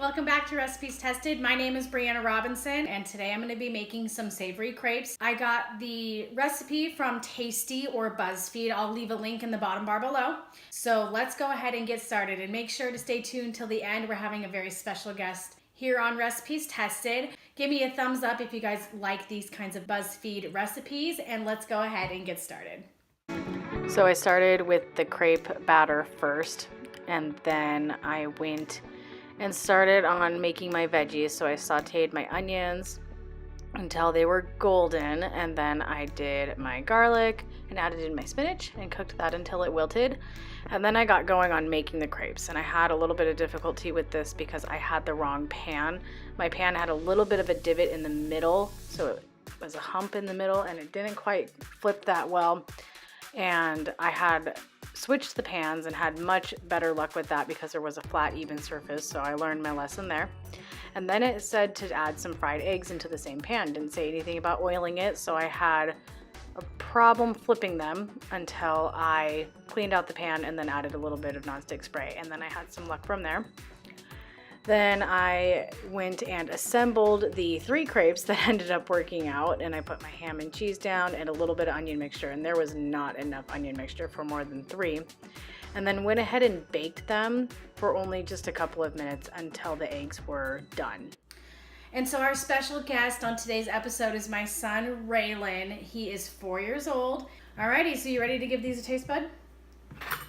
welcome back to Recipes Tested. My name is Brianna Robinson, and today I'm going to be making some savory crepes. I got the recipe from Tasty or Buzzfeed. I'll leave a link in the bottom bar below. So let's go ahead and get started, and make sure to stay tuned till the end. We're having a very special guest here on Recipes Tested. Give me a thumbs up if you guys like these kinds of Buzzfeed recipes, and let's go ahead and get started. So I started with the crepe batter first, and then I went and started on making my veggies. So I sauteed my onions until they were golden, and then I did my garlic and added in my spinach and cooked that until it wilted. And then I got going on making the crepes, and I had a little bit of difficulty with this because I had the wrong pan. My pan had a little bit of a divot in the middle, so it was a hump in the middle and it didn't quite flip that well. And I had switched the pans and had much better luck with that because there was a flat, even surface, so I learned my lesson there. And then it said to add some fried eggs into the same pan. Didn't say anything about oiling it, so I had a problem flipping them until I cleaned out the pan and then added a little bit of nonstick spray, and then I had some luck from there. Then I went and assembled the 3 crepes that ended up working out, and I put my ham and cheese down and a little bit of onion mixture, and there was not enough onion mixture for more than 3. And then went ahead and baked them for only just a couple of minutes until the eggs were done. And so our special guest on today's episode is my son, Raylan. He is 4 years old. Alrighty, so you ready to give these a taste bud?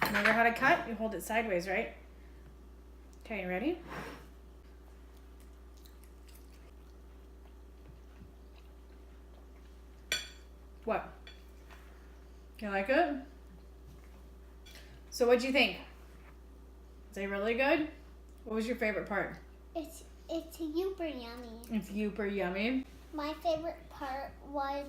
Remember how to cut? You hold it sideways, right? Okay, you ready? What? You like it? So what'd you think? Is it really good? What was your favorite part? It's super yummy. It's super yummy. My favorite part was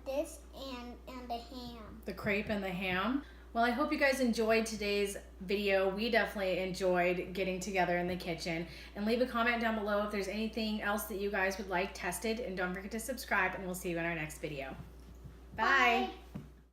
this and the ham. The crepe and the ham. Well, I hope you guys enjoyed today's video. We definitely enjoyed getting together in the kitchen. And leave a comment down below if there's anything else that you guys would like tested. And don't forget to subscribe, and we'll see you in our next video. Bye. Bye.